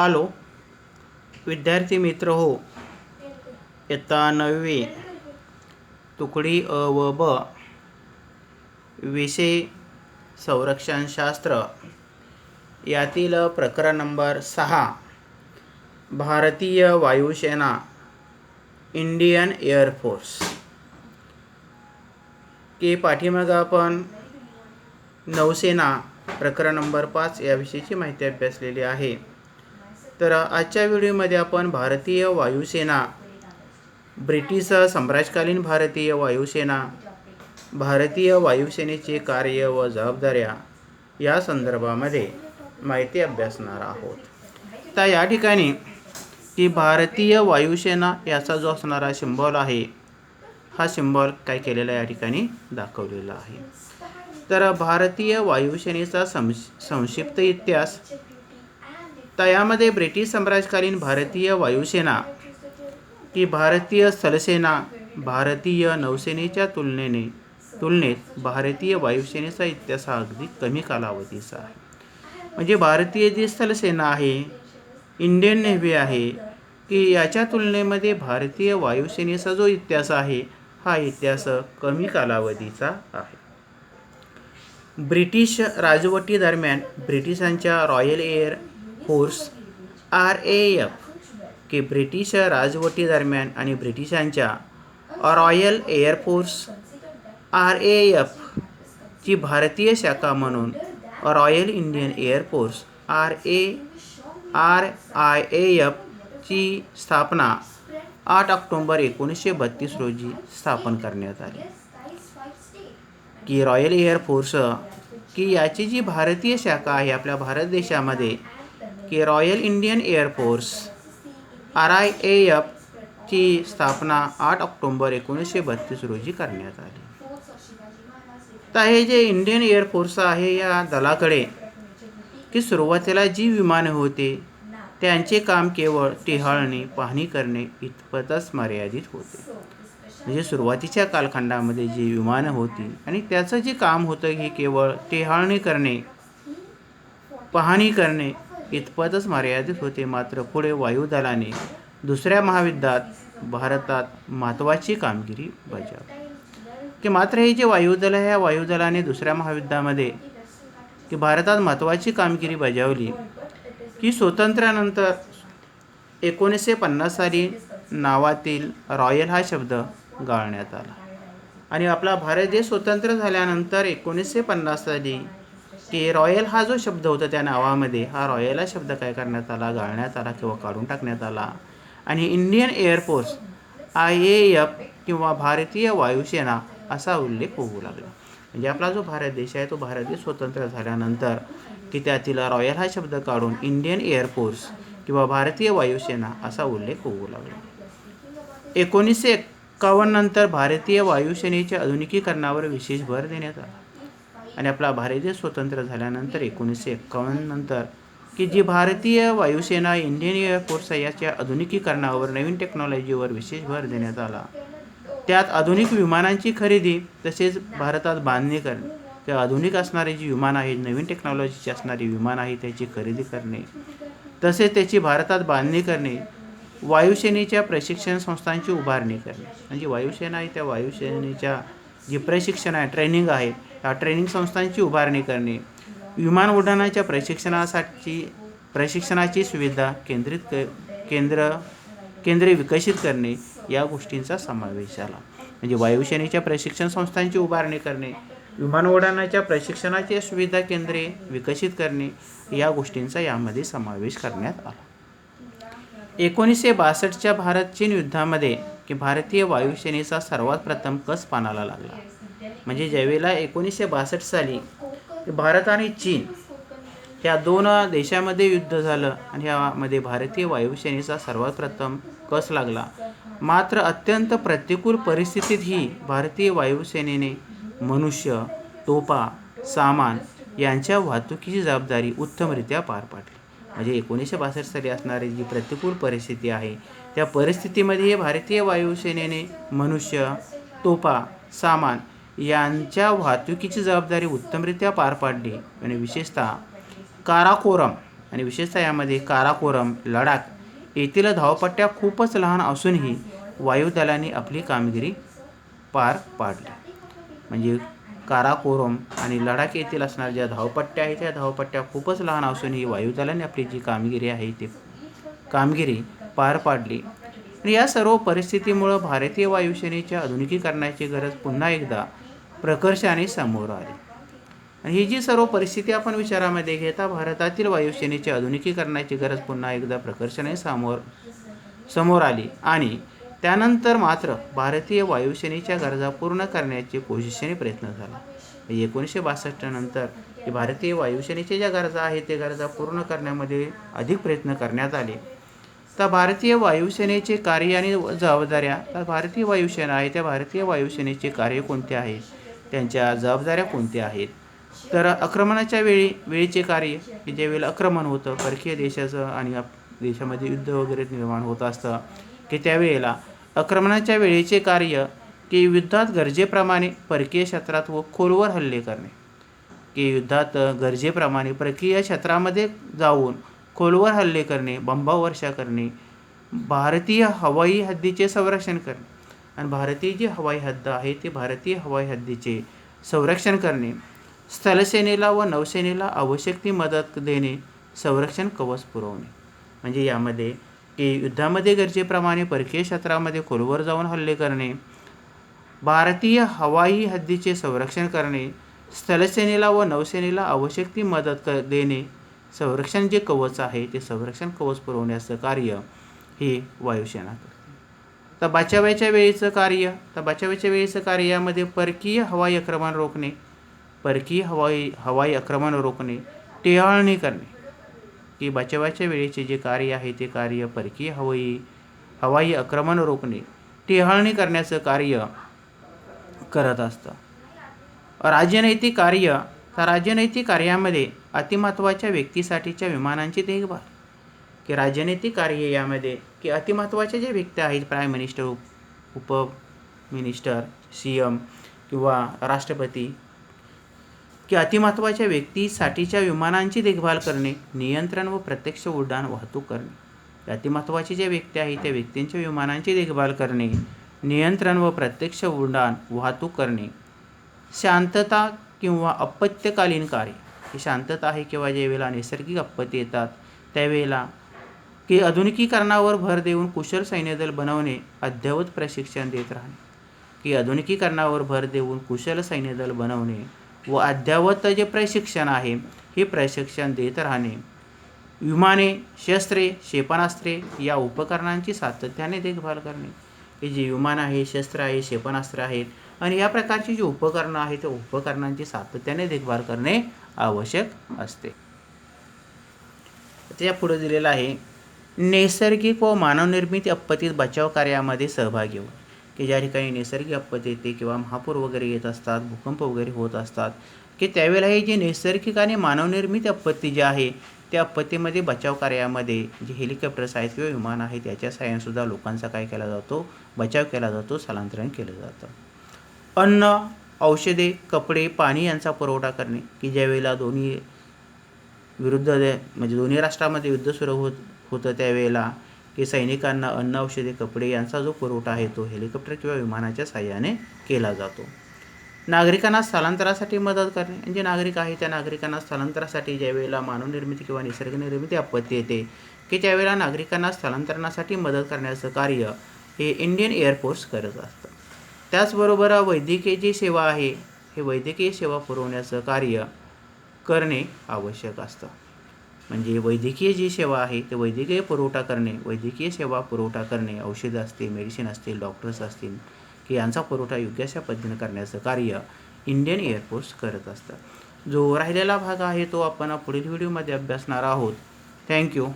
Hello विद्यार्थी मित्र हो, इयत्ता 9वी तुकडी अ व ब विषय संरक्षणशास्त्र यातील प्रकरण नंबर 6 भारतीय वायुसेना इंडियन एअरफोर्स के पाठीमागे आपण नौसेना प्रकरण नंबर 5 याविषयीची माहिती अभ्यासलेली आहे. तर आजच्या व्हिडिओमध्ये आपण भारतीय वायुसेना, ब्रिटिश साम्राज्यकालीन भारतीय वायुसेना, भारतीय वायुसेनेचे कार्य व जबाबदाऱ्या या संदर्भामध्ये माहिती अभ्यासणार आहोत. तर या ठिकाणी की भारतीय वायुसेना याचा जो असणारा सिंबॉल आहे, हा सिंबॉल काय केलेला या ठिकाणी दाखवलेला आहे. तर भारतीय वायुसेनेचा संक्षिप्त इतिहास, तर यामध्ये ब्रिटिश साम्राज्यकालीन भारतीय वायुसेना की भारतीय स्थलसेना, भारतीय नौसेनेच्या तुलनेत भारतीय वायुसेनेचा इतिहास हा अगदी कमी कालावधीचा आहे. म्हणजे भारतीय जी स्थलसेना आहे, इंडियन नेव्ही आहे, की याच्या तुलनेमध्ये भारतीय वायुसेनेचा जो इतिहास आहे, हा इतिहास कमी कालावधीचा आहे. ब्रिटिश राजवटीदरम्यान ब्रिटिशांच्या रॉयल एअर फोर्स RAF की ब्रिटिश राजवटीदरम्यान आणि ब्रिटिशांच्या रॉयल एअरफोर्स RAF ची भारतीय शाखा म्हणून रॉयल इंडियन एअरफोर्स RIAF ची स्थापना 8 ऑक्टोबर 1932 रोजी स्थापन करण्यात आली. की रॉयल एअरफोर्स की याची जी भारतीय शाखा आहे आपल्या भारत देशामध्ये, की रॉयल इंडियन एअरफोर्स RIAF ची स्थापना 8 ऑक्टोबर 1932 रोजी करण्यात आली. तर हे जे इंडियन एअरफोर्स आहे, या दलाकडे की सुरुवातीला जी विमाने होते त्यांचे काम केवळ टेहळणी पाहणी करणे इतपतच मर्यादित होते. म्हणजे सुरुवातीच्या कालखंडामध्ये जी विमानं होती आणि त्याचं जे काम होतं हे केवळ टेहळणी करणे, पाहणी करणे इतपतच मर्यादित होते. मात्र पुढे वायुदलाने दुसऱ्या महायुद्धात भारतात महत्त्वाची कामगिरी बजावली. की मात्र हे जे वायुदल आहे, या वायुदलाने दुसऱ्या महायुद्धामध्ये की भारतात महत्त्वाची कामगिरी बजावली. की स्वातंत्र्यानंतर 1950 साली नावातील रॉयल हा शब्द गाळण्यात आला आणि आपला भारत देश स्वतंत्र झाल्यानंतर 1950 साली की रॉयल हा जो शब्द होता त्या नावामध्ये, हा रॉयल हा शब्द काय करण्यात आला, गाळण्यात आला किंवा काढून टाकण्यात आला आणि इंडियन एअरफोर्स IAF किंवा भारतीय वायुसेना असा उल्लेख होऊ लागला. म्हणजे आपला जो भारत देश आहे, तो भारत देश स्वतंत्र झाल्यानंतर की त्यातील रॉयल हा शब्द काढून इंडियन एअरफोर्स किंवा भारतीय वायुसेना असा उल्लेख होऊ लागला. 1951 नंतर भारतीय वायुसेनेच्या आधुनिकीकरणावर विशेष भर देण्यात आला आणि आपला भारत देश स्वतंत्र झाल्यानंतर 1951 नंतर की जी भारतीय वायुसेना इंडियन एअरफोर्स याच्या आधुनिकीकरणावर, नवीन टेक्नॉलॉजीवर विशेष भर देण्यात आला. त्यात आधुनिक विमानांची खरेदी, तसेच भारतात बांधणी करणे किंवा आधुनिक असणारी जी विमानं आहेत, नवीन टेक्नॉलॉजीची असणारी विमानं आहेत, त्याची खरेदी करणे, तसेच त्याची भारतात बांधणी करणे, वायुसेनेच्या प्रशिक्षण संस्थांची उभारणी करणे. म्हणजे वायुसेना आहे, त्या वायुसेनेच्या जी प्रशिक्षण आहे, ट्रेनिंग आहे, या ट्रेनिंग संस्थांची उभारणी करणे, विमान उड्डाणाच्या प्रशिक्षणाची सुविधा केंद्रे विकसित करणे या गोष्टींचा समावेश झाला. म्हणजे वायुसेनेच्या प्रशिक्षण संस्थांची उभारणी करणे, विमान उड्डाणाच्या प्रशिक्षणाची सुविधा केंद्रे विकसित करणे या गोष्टींचा यामध्ये समावेश करण्यात आला. 1962च्या भारत चीन युद्धामध्ये की भारतीय वायुसेनेचा सर्वात प्रथम कस पानाला लागला. म्हणजे ज्यावेळेला 1962 साली भारत आणि चीन ह्या दोन देशामध्ये युद्ध झालं आणि यामध्ये भारतीय वायुसेनेचा सर्वात प्रथम कस लागला. मात्र अत्यंत प्रतिकूल परिस्थितीत ही भारतीय वायुसेनेने मनुष्य, तोफा, सामान यांच्या वाहतुकीची जबाबदारी उत्तमरित्या पार पाडली. म्हणजे 1962 साली असणारी जी प्रतिकूल परिस्थिती आहे, त्या परिस्थितीमध्ये भारतीय वायुसेनेने मनुष्य, तोफा, सामान यांच्या वाहतुकीची जबाबदारी उत्तमरित्या पार पाडली आणि विशेषतः काराकोरम आणि विशेषतः यामध्ये काराकोरम, लडाख येथील धावपट्ट्या खूपच लहान असूनही वायुदलाने आपली कामगिरी पार पाडली. म्हणजे काराकोरम आणि लडाख येथील असणाऱ्या ज्या धावपट्ट्या आहेत त्या धावपट्ट्या खूपच लहान असूनही वायुदलाने आपली जी कामगिरी आहे ती कामगिरी पार पाडली. आणि या सर्व परिस्थितीमुळं भारतीय वायुसेनेच्या आधुनिकीकरणाची गरज पुन्हा एकदा प्रकर्षाने समोर आली. आणि ही जी सर्व परिस्थिती आपण विचारामध्ये घेता भारतातील वायुसेनेच्या आधुनिकीकरणाची गरज पुन्हा एकदा प्रकर्षाने समोर आली. आणि त्यानंतर मात्र भारतीय वायुसेनेच्या गरजा पूर्ण करण्याचे कोशिशेने प्रयत्न झाला. 1962 नंतर जे भारतीय वायुसेनेच्या ज्या गरजा आहेत ते गरजा पूर्ण करण्यामध्ये अधिक प्रयत्न करण्यात आले. तर भारतीय वायुसेनेचे कार्य आणि जबाबदाऱ्या, तर भारतीय वायुसेना आहे त्या भारतीय वायुसेनेचे कार्य कोणते आहेत, त्यांच्या जबाबदाऱ्या कोणत्या आहेत. तर आक्रमणाच्या वेळीचे कार्य की ज्यावेळेला आक्रमण होतं, परकीय देशाचं आणि देशामध्ये युद्ध वगैरे निर्माण होत असतं की त्यावेळेला आक्रमणाच्या वेळेचे कार्य की युद्धात गरजेप्रमाणे परकीय क्षेत्रात व खोलवर हल्ले करणे, की युद्धात गरजेप्रमाणे परकीय क्षेत्रामध्ये जाऊन खोलवर हल्ले करणे, बंबावर्षा करणे, भारतीय हवाई हद्दीचे संरक्षण करणे. आणि भारतीय जी हवाई हद्द आहे ते भारतीय हवाई हद्दीचे संरक्षण करणे, स्थलसेनेला व नौसेनेला आवश्यक ती मदत देणे, संरक्षण कवच पुरवणे. म्हणजे यामध्ये की युद्धामध्ये गरजेप्रमाणे परकीय क्षेत्रामध्ये खोलवर जाऊन हल्ले करणे, भारतीय हवाई हद्दीचे संरक्षण करणे, स्थलसेनेला व नौसेनेला आवश्यक ती मदत देणे, संरक्षण जे कवच आहे ते संरक्षण कवच पुरवण्याचं कार्य हे वायुसेना करते. तर बचावाच्या वेळेचं कार्य यामध्ये परकीय हवाई आक्रमण रोखणे, हवाई आक्रमण रोखणे, टिहाळणी करणे, की बचावाच्या वेळेचे जे कार्य आहे ते कार्य परकीय हवाई आक्रमण रोखणे, टिहाळणी करण्याचं कार्य करत असतं. राजनैतिक कार्य, तर राजनैतिक कार्यामध्ये अतिमहत्त्वाच्या व्यक्तीसाठीच्या विमानांची देखभाल, की राजनैतिक कार्य यामध्ये की अतिमहत्त्वाच्या ज्या व्यक्ती आहेत, प्राईम मिनिस्टर, उपमिनिस्टर, CM किंवा राष्ट्रपती, की अतिमहत्त्वाच्या व्यक्तीसाठीच्या विमानांची देखभाल करणे, नियंत्रण व प्रत्यक्ष उड्डाण वाहतूक करणे. अतिमहत्त्वाची ज्या व्यक्ती आहेत त्या व्यक्तींच्या विमानांची देखभाल करणे, नियंत्रण व प्रत्यक्ष उड्डाण वाहतूक करणे. शांतता किंवा आपत्कालीन कार्य, ही शांतता आहे किंवा ज्यावेळेला नैसर्गिक आपत्ती येतात त्यावेळेला की आधुनिकीकरणावर भर देऊन कुशल सैन्यदल बनवणे, अद्ययावत प्रशिक्षण देत राहणे, की आधुनिकीकरणावर भर देऊन कुशल सैन्यदल बनवणे व अद्ययावत जे प्रशिक्षण आहे हे प्रशिक्षण देत राहणे. विमाने, शस्त्रे, क्षेपणास्त्रे या उपकरणांची सातत्याने देखभाल करणे, की जी विमान आहे, शस्त्र आहे, क्षेपणास्त्र आहेत आणि या प्रकारची जी उपकरणं आहेत त्या उपकरणांची सातत्याने देखभाल करणे आवश्यक असते. त्याच्या पुढे दिलेलं आहे नैसर्गिक व मानवनिर्मित आपत्तीत बचाव कार्यामध्ये सहभागी हो, की ज्या ठिकाणी नैसर्गिक आपत्ती येते किंवा महापूर वगैरे येत असतात, भूकंप वगैरे होत असतात, की त्यावेळेला हे जे नैसर्गिक आणि मानवनिर्मित आपत्ती जी आहे त्या आपत्तीमध्ये बचाव कार्यामध्ये जे हेलिकॉप्टर्स आहेत किंवा विमान आहेत त्याच्या साहाय्यानेसुद्धा लोकांचा काय केला जातो, बचाव केला जातो, स्थलांतरण केलं जातं. अन्न, औषधे, कपडे, पाणी यांचा पुरवठा करणे, की ज्यावेळेला दोन्ही राष्ट्रामध्ये युद्ध सुरू होतं त्यावेळेला की सैनिकांना अन्न, औषधे, कपडे यांचा जो पुरवठा आहे तो हेलिकॉप्टर किंवा विमानाच्या साहाय्याने केला जातो. नागरिकांना स्थलांतरासाठी मदत करणे, जे नागरिक आहे त्या नागरिकांना स्थलांतरासाठी ज्यावेळेला मानवनिर्मित किंवा निसर्गनिर्मित आपत्ती येते की त्यावेळेला नागरिकांना स्थलांतरणासाठी मदत करण्याचं कार्य हे इंडियन एअरफोर्स करत असतं. त्याचबरोबर वैद्यकीय जी सेवा आहे हे वैद्यकीय सेवा पुरवण्याचं कार्य करणे आवश्यक असतं. म्हणजे वैद्यकीय जी सेवा आहे ते वैद्यकीय सेवा पुरवठा करणे, औषधं असतील, मेडिसिन असतील, डॉक्टर्स असतील की यांचा पुरवठा योग्य अशा पद्धतीने करण्याचं कार्य इंडियन एअरफोर्स करत असतं. जो राहिलेला भाग आहे तो आपण पुढील व्हिडिओमध्ये अभ्यासणार आहोत. थँक्यू.